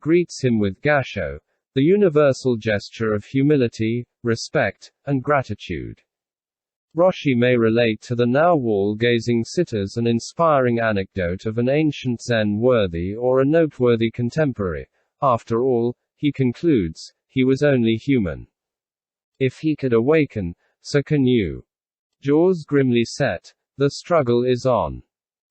greets him with gasho, the universal gesture of humility, respect, and gratitude. Roshi may relate to the now wall-gazing sitters an inspiring anecdote of an ancient Zen worthy or a noteworthy contemporary. After all, he concludes, he was only human. If he could awaken, so can you. Jaws grimly set. The struggle is on.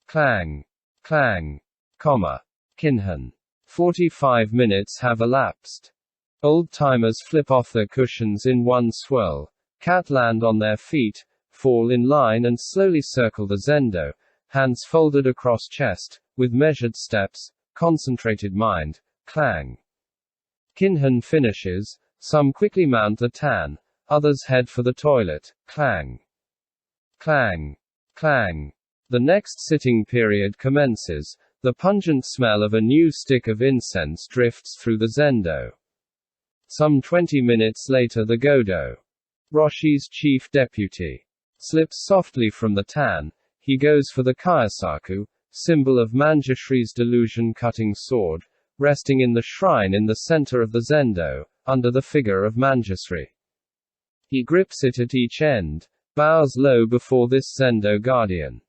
Clang. Clang. Comma. Kinhan. 45 minutes have elapsed. Old-timers flip off their cushions in one swirl, cat land on their feet, fall in line and slowly circle the zendo, hands folded across chest, with measured steps, concentrated mind, clang. Kinhan finishes, some quickly mount the tan, others head for the toilet, clang. Clang. Clang. The next sitting period commences, the pungent smell of a new stick of incense drifts through the zendo. Some 20 minutes later the Godo, Roshi's chief deputy, slips softly from the tan. He goes for the Kyosaku, symbol of Manjushri's delusion-cutting sword, resting in the shrine in the center of the zendo, under the figure of Manjushri. He grips it at each end, bows low before this zendo guardian.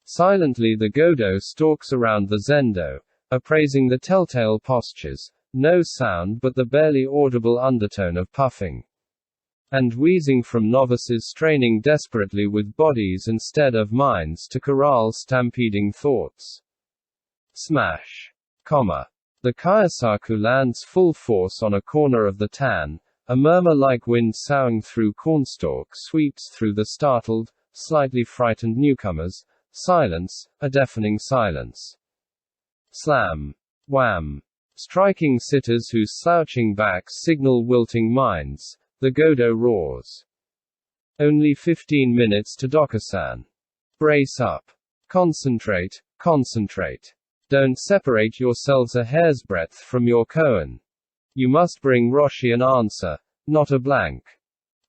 Silently the Godo stalks around the zendo, appraising the telltale postures, no sound but the barely audible undertone of puffing and wheezing from novices straining desperately with bodies instead of minds to corral stampeding thoughts. Smash. Comma. The Kyosaku lands full force on a corner of the tan, a murmur like wind soughing through cornstalk sweeps through the startled, slightly frightened newcomers. Silence, a deafening silence. Slam. Wham. Striking sitters whose slouching backs signal wilting minds, the Godo roars. Only 15 minutes to Dokusan. Brace up. Concentrate, concentrate. Don't separate yourselves a hair's breadth from your koan. You must bring Roshi an answer, not a blank.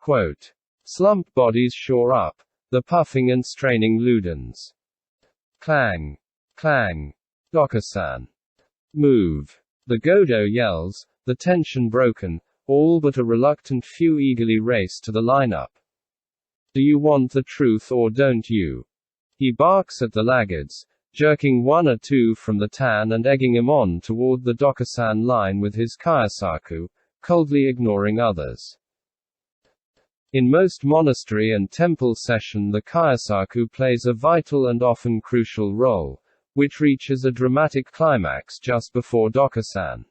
Quote. Slumped bodies shore up, the puffing and straining ludens. Clang. Clang. Dokusan. Move. The Godo yells, the tension broken, all but a reluctant few eagerly race to the lineup. Do you want the truth or don't you? He barks at the laggards, jerking one or two from the tan and egging him on toward the Dokusan line with his Kyosaku, coldly ignoring others. In most monastery and temple session the Kyosaku plays a vital and often crucial role, which reaches a dramatic climax just before Dokusan.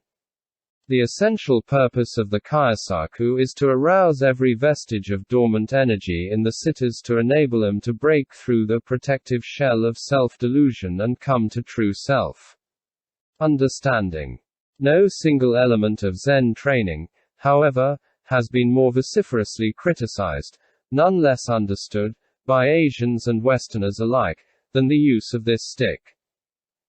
The essential purpose of the Kyosaku is to arouse every vestige of dormant energy in the sitters to enable them to break through the protective shell of self-delusion and come to true self-understanding. No single element of Zen training, however, has been more vociferously criticized, none less understood, by Asians and Westerners alike, than the use of this stick.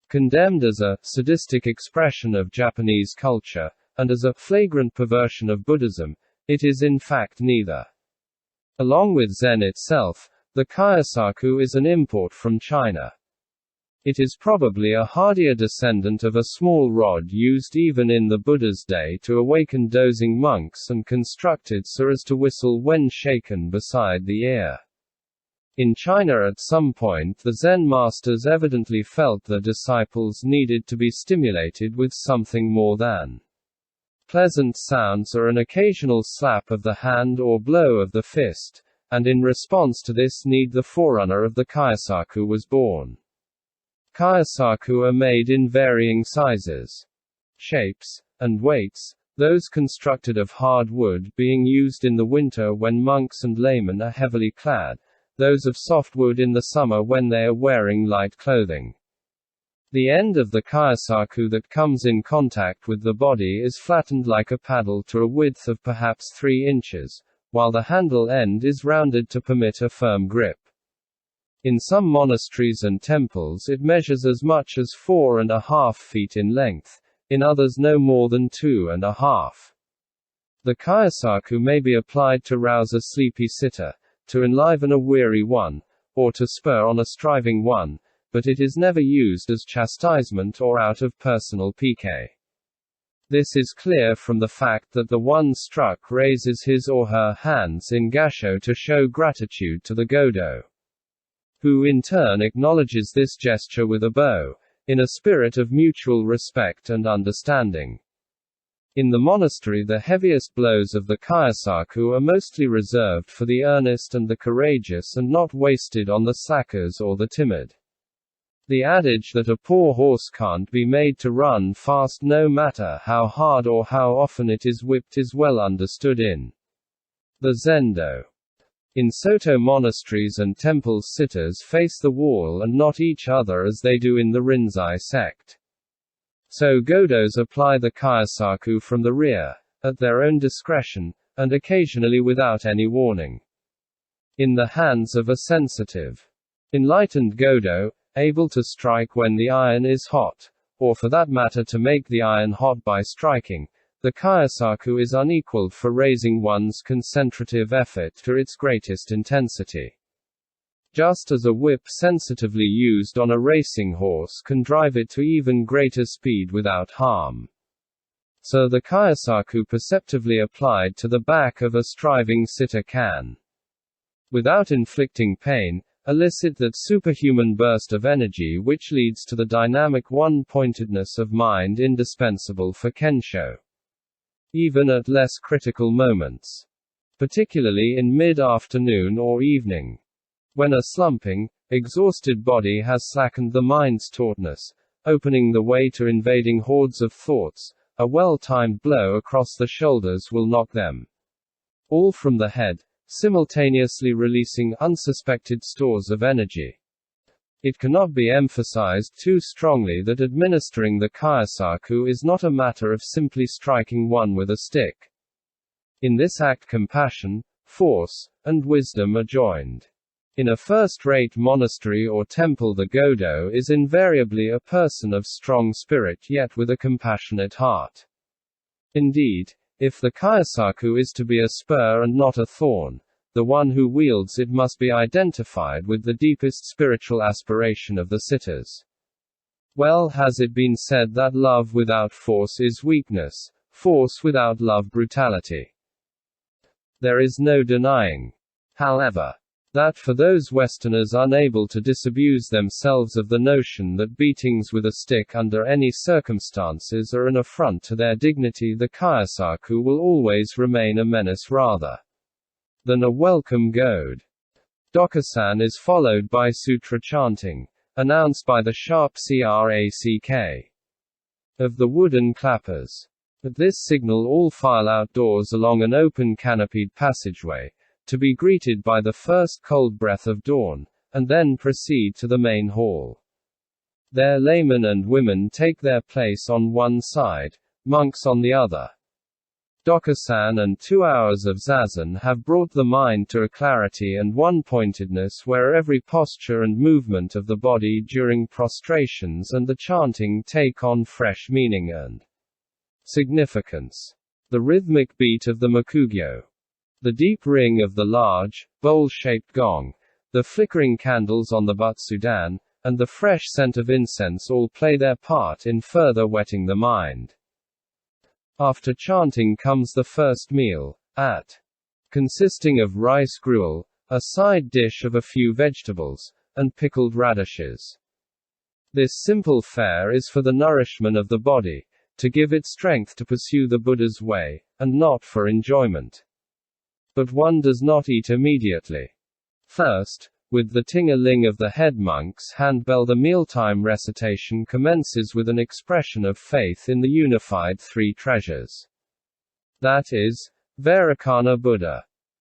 Condemned as a sadistic expression of Japanese culture, and as a flagrant perversion of Buddhism, it is in fact neither. Along with Zen itself, the Kyosaku is an import from China. It is probably a hardier descendant of a small rod used even in the Buddha's day to awaken dozing monks and constructed so as to whistle when shaken beside the ear. In China at some point the Zen masters evidently felt their disciples needed to be stimulated with something more than pleasant sounds or an occasional slap of the hand or blow of the fist, and in response to this need the forerunner of the Kyosaku was born. Kyosaku are made in varying sizes, shapes, and weights, those constructed of hard wood being used in the winter when monks and laymen are heavily clad, those of softwood in the summer when they are wearing light clothing. The end of the Kyosaku that comes in contact with the body is flattened like a paddle to a width of perhaps 3 inches, while the handle end is rounded to permit a firm grip. In some monasteries and temples it measures as much as 4.5 feet in length, in others no more than 2.5. The Kyosaku may be applied to rouse a sleepy sitter, to enliven a weary one, or to spur on a striving one, but it is never used as chastisement or out of personal pique. This is clear from the fact that the one struck raises his or her hands in gasho to show gratitude to the Godo, who in turn acknowledges this gesture with a bow, in a spirit of mutual respect and understanding. In the monastery, the heaviest blows of the Kyosaku are mostly reserved for the earnest and the courageous and not wasted on the slackers or the timid. The adage that a poor horse can't be made to run fast no matter how hard or how often it is whipped is well understood in the Zendo. In Soto monasteries and temples, sitters face the wall and not each other as they do in the Rinzai sect. So Godos apply the Kyosaku from the rear, at their own discretion, and occasionally without any warning. In the hands of a sensitive, enlightened Godo, able to strike when the iron is hot, or for that matter to make the iron hot by striking, the Kyosaku is unequaled for raising one's concentrative effort to its greatest intensity. Just as a whip sensitively used on a racing horse can drive it to even greater speed without harm, so the Kyosaku perceptively applied to the back of a striving sitter can, without inflicting pain, elicit that superhuman burst of energy which leads to the dynamic one-pointedness of mind indispensable for Kensho, even at less critical moments, particularly in mid-afternoon or evening, when a slumping, exhausted body has slackened the mind's tautness, opening the way to invading hordes of thoughts. A well-timed blow across the shoulders will knock them all from the head, simultaneously releasing unsuspected stores of energy. It cannot be emphasized too strongly that administering the Kyosaku is not a matter of simply striking one with a stick. In this act, compassion, force, and wisdom are joined. In a first-rate monastery or temple, the Godo is invariably a person of strong spirit yet with a compassionate heart. Indeed, if the Kyosaku is to be a spur and not a thorn, the one who wields it must be identified with the deepest spiritual aspiration of the sitters. Well has it been said that love without force is weakness, force without love brutality. There is no denying, however, that for those Westerners unable to disabuse themselves of the notion that beatings with a stick under any circumstances are an affront to their dignity, the Kyosaku will always remain a menace rather than a welcome goad. Dokusan is followed by sutra chanting, announced by the sharp crack of the wooden clappers. At this signal all file outdoors along an open canopied passageway, to be greeted by the first cold breath of dawn, and then proceed to the main hall. There laymen and women take their place on one side, monks on the other. Dokusan and 2 hours of zazen have brought the mind to a clarity and one-pointedness where every posture and movement of the body during prostrations and the chanting take on fresh meaning and significance. The rhythmic beat of the makugyo, the deep ring of the large, bowl-shaped gong, the flickering candles on the butsudan, and the fresh scent of incense all play their part in further whetting the mind. After chanting comes the first meal, consisting of rice gruel, a side dish of a few vegetables, and pickled radishes. This simple fare is for the nourishment of the body, to give it strength to pursue the Buddha's way, and not for enjoyment. But one does not eat immediately. First, with the ting-a-ling of the head monk's handbell, the mealtime recitation commences with an expression of faith in the unified three treasures. That is, Vairocana Buddha,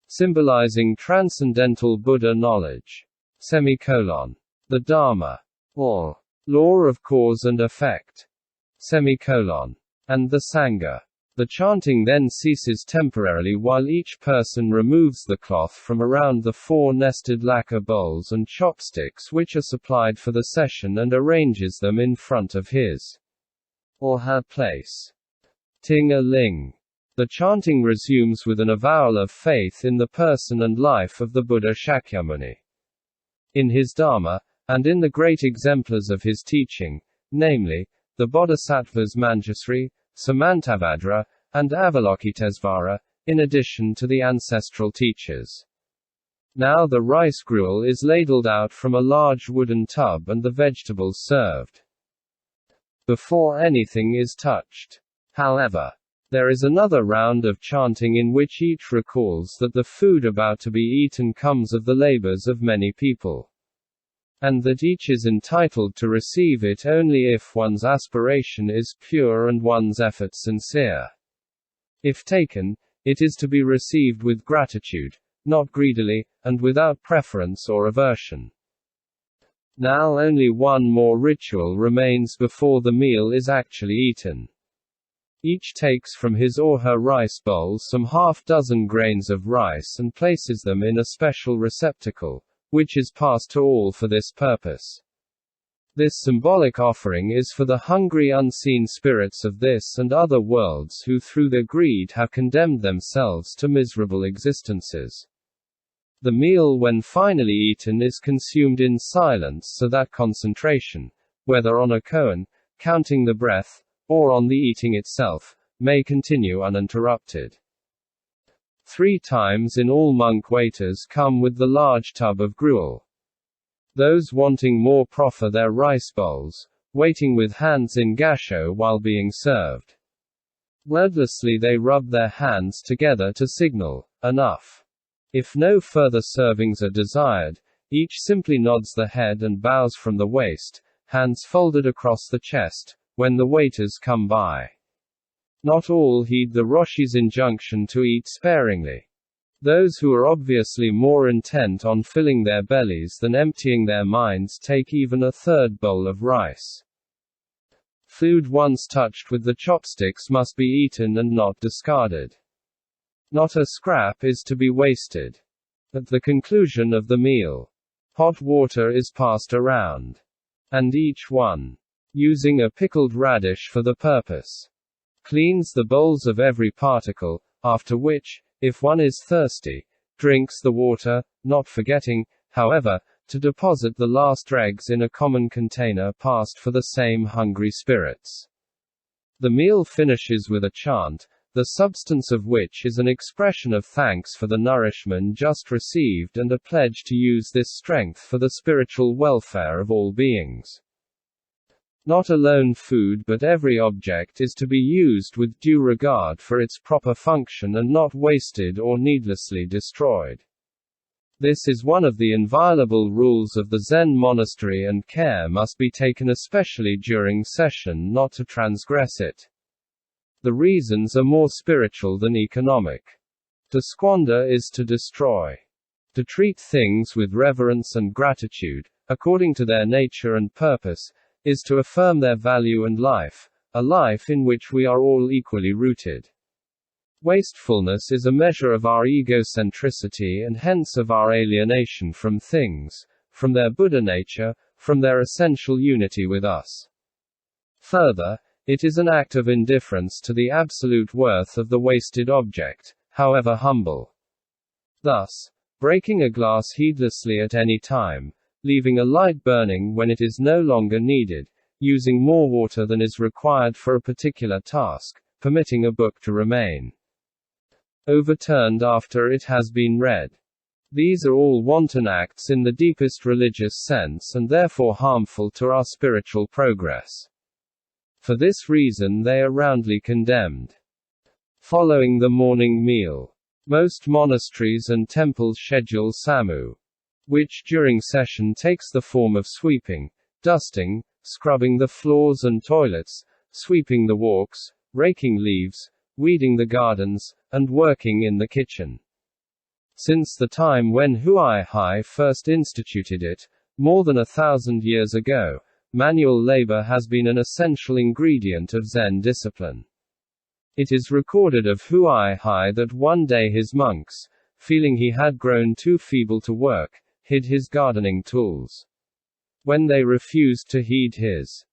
symbolizing transcendental Buddha knowledge. The Dharma, or law of cause and effect. And the Sangha. The chanting then ceases temporarily while each person removes the cloth from around the 4 nested lacquer bowls and chopsticks which are supplied for the session and arranges them in front of his or her place. Ting-a-ling. The chanting resumes with an avowal of faith in the person and life of the Buddha Shakyamuni, in his Dharma, and in the great exemplars of his teaching, namely, the Bodhisattvas Manjusri, Samantabhadra, and Avalokitesvara, in addition to the ancestral teachers. Now the rice gruel is ladled out from a large wooden tub and the vegetables served before anything is touched. However, there is another round of chanting in which each recalls that the food about to be eaten comes of the labors of many people, and that each is entitled to receive it only if one's aspiration is pure and one's effort sincere. If taken, it is to be received with gratitude, not greedily, and without preference or aversion. Now only one more ritual remains before the meal is actually eaten. Each takes from his or her rice bowl some half-dozen grains of rice and places them in a special receptacle, which is passed to all for this purpose. This symbolic offering is for the hungry unseen spirits of this and other worlds who through their greed have condemned themselves to miserable existences. The meal when finally eaten is consumed in silence so that concentration, whether on a koan, counting the breath, or on the eating itself, may continue uninterrupted. 3 times in all monk waiters come with the large tub of gruel. Those wanting more proffer their rice bowls, waiting with hands in gasho while being served. Wordlessly they rub their hands together to signal, enough. If no further servings are desired, each simply nods the head and bows from the waist, hands folded across the chest, when the waiters come by. Not all heed the Roshi's injunction to eat sparingly. Those who are obviously more intent on filling their bellies than emptying their minds take even a third bowl of rice. Food once touched with the chopsticks must be eaten and not discarded. Not a scrap is to be wasted. At the conclusion of the meal, hot water is passed around, and each one, using a pickled radish for the purpose, cleans the bowls of every particle, after which, if one is thirsty, drinks the water, not forgetting, however, to deposit the last dregs in a common container passed for the same hungry spirits. The meal finishes with a chant, the substance of which is an expression of thanks for the nourishment just received and a pledge to use this strength for the spiritual welfare of all beings. Not alone food but every object is to be used with due regard for its proper function and not wasted or needlessly destroyed. This is one of the inviolable rules of the Zen monastery, and care must be taken especially during session not to transgress it. The reasons are more spiritual than economic. To squander is to destroy. To treat things with reverence and gratitude, according to their nature and purpose, is to affirm their value and life, a life in which we are all equally rooted. Wastefulness is a measure of our egocentricity and hence of our alienation from things, from their Buddha nature, from their essential unity with us. Further, it is an act of indifference to the absolute worth of the wasted object, however humble. Thus, breaking a glass heedlessly at any time, leaving a light burning when it is no longer needed, using more water than is required for a particular task, permitting a book to remain overturned after it has been read. These are all wanton acts in the deepest religious sense and therefore harmful to our spiritual progress. For this reason they are roundly condemned. Following the morning meal, most monasteries and temples schedule samu, which during session takes the form of sweeping, dusting, scrubbing the floors and toilets, sweeping the walks, raking leaves, weeding the gardens, and working in the kitchen. Since the time when Huai-hai first instituted it, more than 1,000 years ago, manual labor has been an essential ingredient of Zen discipline. It is recorded of Huai-hai that one day his monks, feeling he had grown too feeble to work, hid his gardening tools. When they refused to heed his